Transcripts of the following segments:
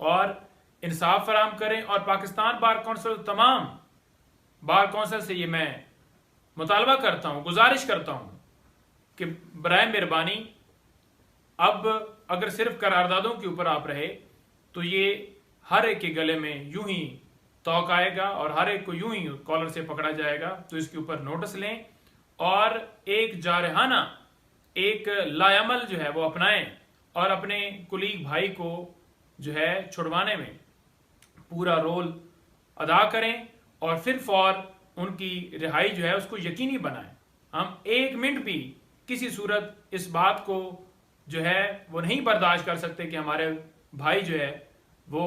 और इंसाफ फराहम करें। और पाकिस्तान बार कौंसिल, तमाम बार कौंसिल से ये मैं मुतालबा करता हूँ, गुजारिश करता हूँ कि बराए मेहरबानी अब अगर सिर्फ करारदादों के ऊपर आप रहे तो ये हर एक के गले में यूं ही तौक आएगा और हर एक को यूं ही कॉलर से पकड़ा जाएगा। तो इसके ऊपर नोटिस लें और एक जारहाना, एक लायामल जो है वो अपनाएं और अपने कुलीग भाई को जो है छुड़वाने में पूरा रोल अदा करें और फिर फौर उनकी रिहाई जो है उसको यकीनी बनाएं। हम एक मिनट भी किसी सूरत इस बात को जो है वो नहीं बर्दाश्त कर सकते कि हमारे भाई जो है वो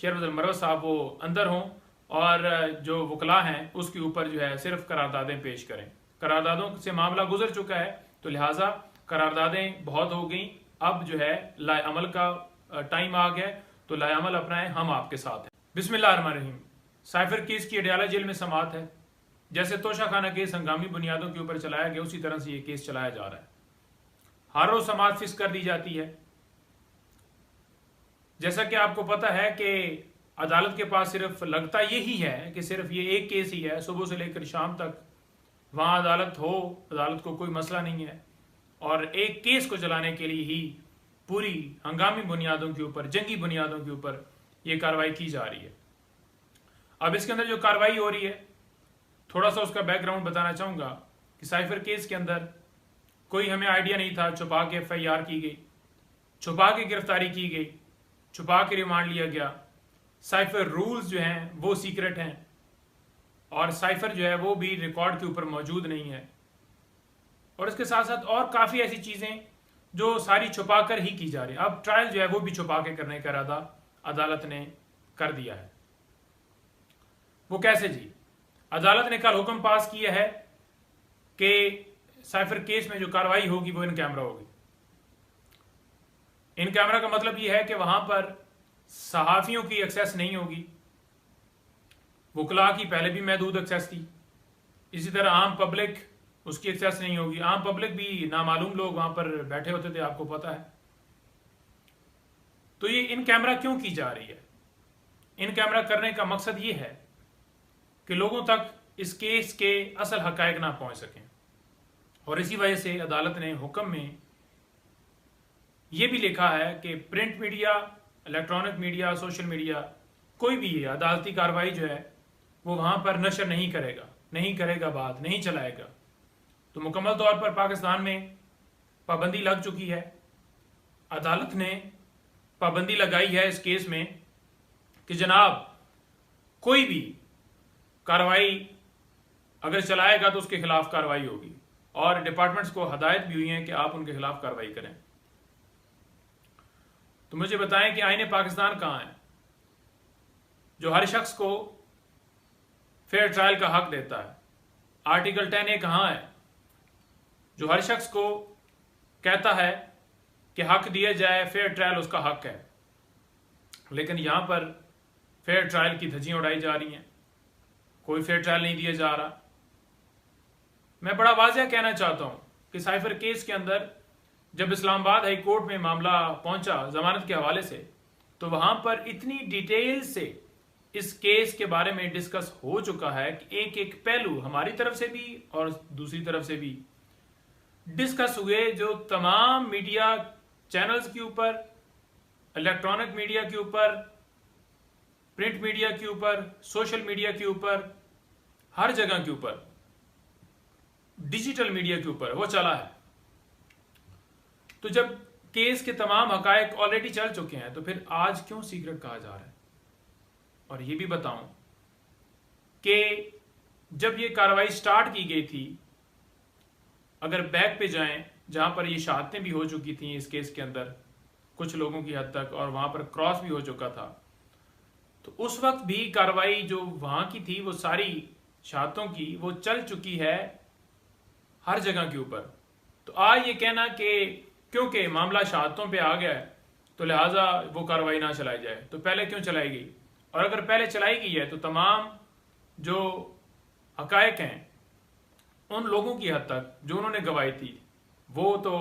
शरबत मरवत साहब वो अंदर हों और जो वकला हैं उसके ऊपर जो है सिर्फ करारदादें पेश करें। करारदादों से मामला गुजर चुका है तो लिहाजा करारदादें बहुत हो गई, अब जो है लाएअमल का टाइम आ गया, तो लाएअमल अपनाएं, हम आपके साथ हैं। बिस्मिल्लाहिर्रहमानिर्रहीम। साइफर केस की अडयाला जेल में समात है। जैसे तोशा खाना केस हंगामी बुनियादों के ऊपर चलाया गया उसी तरह से ये केस चलाया जा रहा है। हर रोज समात फिक्स कर दी जाती है। जैसा कि आपको पता है कि अदालत के पास सिर्फ लगता यही है कि सिर्फ ये एक केस ही है, सुबह से लेकर शाम तक वहां अदालत हो, अदालत को कोई मसला नहीं है और एक केस को चलाने के लिए ही पूरी हंगामी बुनियादों के ऊपर, जंगी बुनियादों के ऊपर ये कार्रवाई की जा रही है। अब इसके अंदर जो कार्रवाई हो रही है, थोड़ा सा उसका बैकग्राउंड बताना चाहूंगा कि साइफर केस के अंदर कोई हमें आइडिया नहीं था, छुपा के FIR की गई, छुपा के गिरफ्तारी की गई, छुपा के रिमांड लिया गया। साइफर रूल्स जो हैं वो सीक्रेट हैं और साइफर जो है वो भी रिकॉर्ड के ऊपर मौजूद नहीं है। और इसके साथ साथ और काफ़ी ऐसी चीज़ें जो सारी छुपा कर ही की जा रही है। अब ट्रायल जो है वो भी छुपा के करने का इरादा अदालत ने कर दिया है। वो कैसे जी? अदालत ने कल हुक्म पास किया है कि साइफर केस में जो कार्रवाई होगी वो इन कैमरा होगी। इन कैमरा का मतलब ये है कि वहां पर सहाफियों की एक्सेस नहीं होगी, वकला की पहले भी महदूद एक्सेस थी, इसी तरह आम पब्लिक उसकी एक्सेस नहीं होगी। आम पब्लिक भी नामालूम लोग वहां पर बैठे होते थे, आपको पता है। तो ये इन कैमरा क्यों की जा रही है? इन कैमरा करने का मकसद ये है कि लोगों तक इस केस के असल हकायक ना पहुंच सकें और इसी वजह से अदालत ने हुक्म में यह भी लिखा है कि print media, electronic media, social media, कोई भी अदालती कार्रवाई जो है वो वहां पर नशर नहीं करेगा, बात नहीं चलाएगा। तो मुकम्मल तौर पर पाकिस्तान में पाबंदी लग चुकी है। अदालत ने पाबंदी लगाई है इस केस में कि जनाब कोई भी कार्रवाई अगर चलाएगा तो उसके खिलाफ कार्रवाई होगी और डिपार्टमेंट्स को हदायत भी हुई है कि आप उनके खिलाफ कार्रवाई करें। तो मुझे बताएं कि आईने पाकिस्तान कहां है जो हर शख्स को फेयर ट्रायल का हक देता है? आर्टिकल 10A कहां है जो हर शख्स को कहता है कि हक दिया जाए, फेयर ट्रायल उसका हक है? लेकिन यहां पर फेयर ट्रायल की धज्जियां उड़ाई जा रही हैं, कोई फेयर ट्रायल नहीं दिया जा रहा। मैं बड़ा वाज़ेह कहना चाहता हूं कि साइफर केस के अंदर जब इस्लामाबाद हाई कोर्ट में मामला पहुंचा जमानत के हवाले से, तो वहां पर इतनी डिटेल से इस केस के बारे में डिस्कस हो चुका है कि एक एक पहलू हमारी तरफ से भी और दूसरी तरफ से भी डिस्कस हुए, जो तमाम मीडिया चैनल्स के ऊपर, इलेक्ट्रॉनिक मीडिया के ऊपर, प्रिंट मीडिया के ऊपर, सोशल मीडिया के ऊपर, हर जगह के ऊपर, डिजिटल मीडिया के ऊपर वो चला है। तो जब केस के तमाम हकायक ऑलरेडी चल चुके हैं तो फिर आज क्यों सीक्रेट कहा जा रहा है? और ये भी बताऊं कि जब ये कार्रवाई स्टार्ट की गई थी, अगर बैक पे जाएं जहां पर ये शहादतें भी हो चुकी थी इस केस के अंदर कुछ लोगों की हद तक, और वहां पर क्रॉस भी हो चुका था, तो उस वक्त भी कार्रवाई जो वहां की थी वो सारी शहादतों की वो चल चुकी है हर जगह के ऊपर। तो आज ये कहना कि क्योंकि मामला शहादतों पे आ गया है तो लिहाजा वो कार्रवाई ना चलाई जाए, तो पहले क्यों चलाई गई? और अगर पहले चलाई गई है तो तमाम जो हकायक हैं उन लोगों की हद तक जो उन्होंने गवाही थी वो तो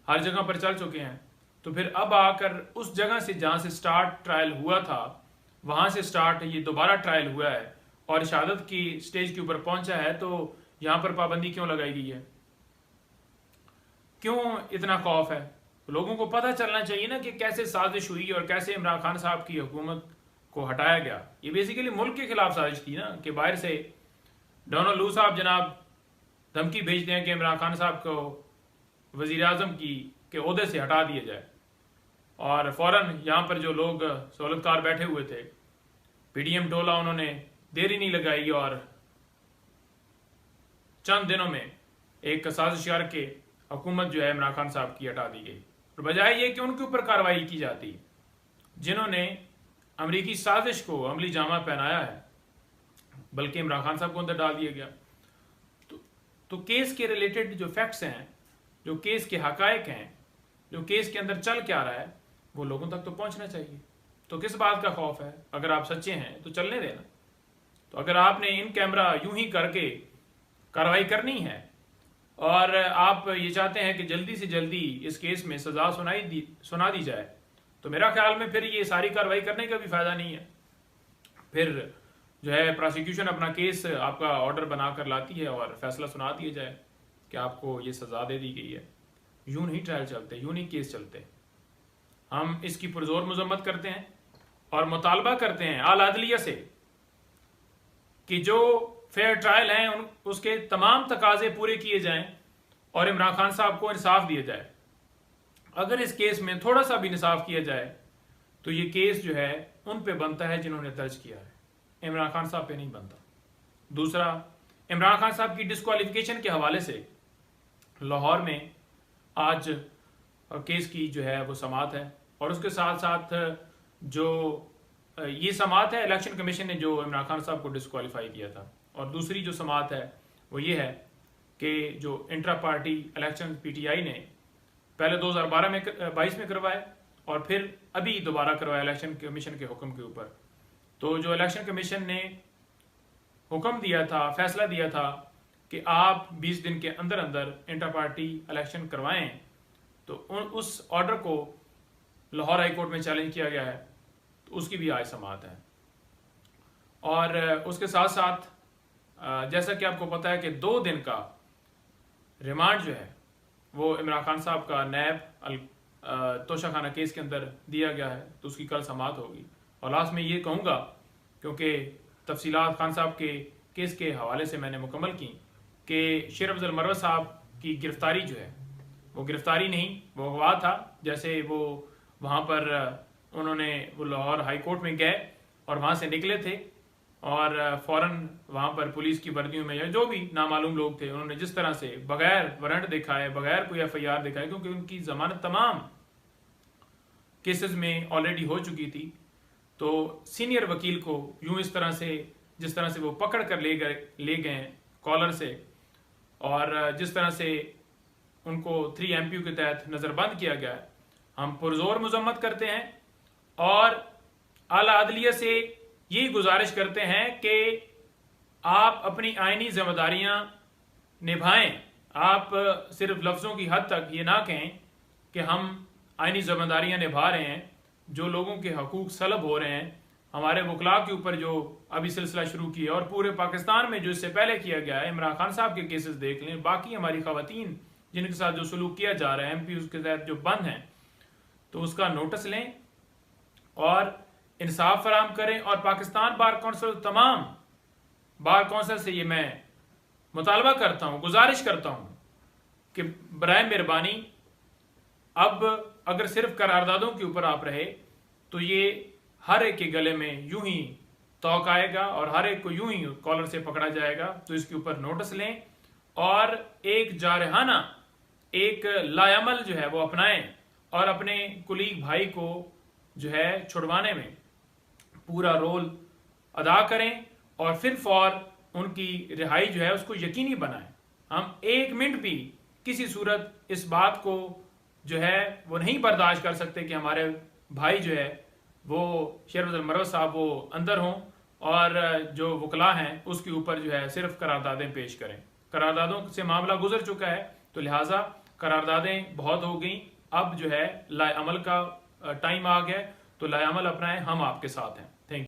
हर जगह पर चल चुके हैं। तो फिर अब आकर उस जगह से जहाँ से स्टार्ट ट्रायल हुआ था वहाँ से स्टार्ट ये दोबारा ट्रायल हुआ है और शहादत की स्टेज के ऊपर पहुंचा है, तो यहाँ पर पाबंदी क्यों लगाई गई है? क्यों इतना खौफ है? लोगों को पता चलना चाहिए ना कि कैसे साजिश हुई और कैसे इमरान खान साहब की हुकूमत को हटाया गया। ये बेसिकली मुल्क के खिलाफ साजिश थी ना, कि बाहर से डोनाल्ड लू साहब जनाब धमकी भेजते हैं कि इमरान खान साहब को वजीर आजम की के ओहदे से हटा दिया जाए, और फौरन यहाँ पर जो लोग सहूलतकार बैठे हुए थे पीडीएम टोला, उन्होंने देरी नहीं लगाई और चंद दिनों में एक साजिश करके हुकूमत जो है इमरान खान साहब की हटा दी गई। और बजाय ये कि उनके ऊपर कार्रवाई की जाती जिन्होंने अमरीकी साजिश को अमली जामा पहनाया है, बल्कि इमरान खान साहब को अंदर डाल दिया गया। तो केस के रिलेटेड जो फैक्ट्स हैं, जो केस के हकायक हैं, जो केस के अंदर चल क्या रहा है, वो लोगों तक तो पहुंचना चाहिए। तो किस बात का खौफ है? अगर आप सच्चे हैं तो चलने देना। तो अगर आपने इन कैमरा यूं ही करके कार्रवाई करनी है और आप ये चाहते हैं कि जल्दी से जल्दी इस केस में सजा सुना दी जाए, तो मेरा ख्याल में फिर ये सारी कार्रवाई करने का भी फायदा नहीं है। फिर जो है प्रोसिक्यूशन अपना केस आपका ऑर्डर बनाकर लाती है और फैसला सुना दिया जाए कि आपको ये सजा दे दी गई है। यूं नहीं ट्रायल चलते, यूं नहीं केस चलते। हम इसकी पुरजोर मजम्मत करते हैं और मुतालबा करते हैं आला अदलिया से कि जो फेयर ट्रायल हैं उसके तमाम तकाजे पूरे किए जाएं और इमरान खान साहब को इंसाफ दिया जाए। अगर इस केस में थोड़ा सा भी इंसाफ किया जाए तो ये केस जो है उन पे बनता है जिन्होंने दर्ज किया है, इमरान खान साहब पे नहीं बनता। दूसरा, इमरान खान साहब की डिस्क्वालिफिकेशन के हवाले से लाहौर में आज केस की जो है वो समाअत है, और उसके साथ साथ जो ये समाअत है इलेक्शन कमीशन ने जो इमरान खान साहब को डिस्क्वालीफाई किया था, और दूसरी जो समाअत है वो ये है कि जो इंट्रा पार्टी इलेक्शन पीटीआई ने पहले 2022 में करवाए और फिर अभी दोबारा करवाया इलेक्शन कमीशन के हुक्म के ऊपर। तो जो इलेक्शन कमीशन ने हुक्म दिया था, फैसला दिया था कि आप 20 दिन के अंदर अंदर इंटर पार्टी इलेक्शन करवाएं, तो उस ऑर्डर को लाहौर हाई कोर्ट में चैलेंज किया गया है, तो उसकी भी आज समाअत है। और उसके साथ साथ जैसा कि आपको पता है कि 2 दिन का रिमांड जो है वो इमरान खान साहब का नैब तोशाखाना केस के अंदर दिया गया है, तो उसकी कल समाअत होगी। और लास्ट में ये कहूँगा, क्योंकि तफसीलात खान साहब के केस के हवाले से मैंने मुकम्मल की, कि शेर अफजल मरवत साहब की गिरफ्तारी जो है वो गिरफ्तारी नहीं, वो अगवा था। जैसे वो वहाँ पर उन्होंने वो लाहौर हाई कोर्ट में गए और वहाँ से निकले थे और फ़ौरन वहाँ पर पुलिस की वर्दियों में या जो भी नामालूम लोग थे, उन्होंने जिस तरह से बगैर वारंट दिखाए, बगैर कोई FIR दिखाए, क्योंकि उनकी जमानत तमाम केसेस में ऑलरेडी हो चुकी थी, तो सीनियर वकील को यूं इस तरह से जिस तरह से वो पकड़ कर ले गए कॉलर से, और जिस तरह से उनको 3 MPU के तहत नज़रबंद किया गया है, हम पुरजोर मजम्मत करते हैं और आला अदलिया से यही गुजारिश करते हैं कि आप अपनी आईनी जिम्मेदारियां निभाएं। आप सिर्फ लफ्ज़ों की हद तक ये ना कहें कि हम आईनी जिम्मेदारियां निभा रहे हैं। जो लोगों के हकूक सलब हो रहे हैं, हमारे वकला के ऊपर जो अभी सिलसिला शुरू किया और पूरे पाकिस्तान में जो इससे पहले किया गया है, इमरान खान साहब के केसेस देख लें, बाकी हमारी खवातीन जिनके साथ जो सलूक किया जा रहा है, MPU के तहत जो बंद हैं, तो उसका नोटिस लें और इंसाफ फराम करें। और पाकिस्तान बार कौंसिल, तमाम बार कौंसिल से ये मैं मुतालबा करता हूँ, गुजारिश करता हूँ कि बराए मेहरबानी अब अगर सिर्फ करारदादों के ऊपर आप रहे तो ये हर एक के गले में यूं ही तौक आएगा और हर एक को यूं ही कॉलर से पकड़ा जाएगा। तो इसके ऊपर नोटिस लें और एक जारहाना, एक लायामल जो है वो अपनाएं और अपने कुलीग भाई को जो है छुड़वाने में पूरा रोल अदा करें और फिर फौर उनकी रिहाई जो है उसको यकीनी बनाएं। हम 1 मिनट भी किसी सूरत इस बात को जो है वो नहीं बर्दाश्त कर सकते कि हमारे भाई जो है वो शेर अफजल मरवत साहब वो अंदर हों और जो वकला हैं उसके ऊपर जो है सिर्फ करारदादें पेश करें। करारदादों से मामला गुजर चुका है, तो लिहाजा करारदादें बहुत हो गई, अब जो है लाए अमल का टाइम आ गया, तो लाए अमल अपनाएं, हम आपके साथ हैं। Thank you.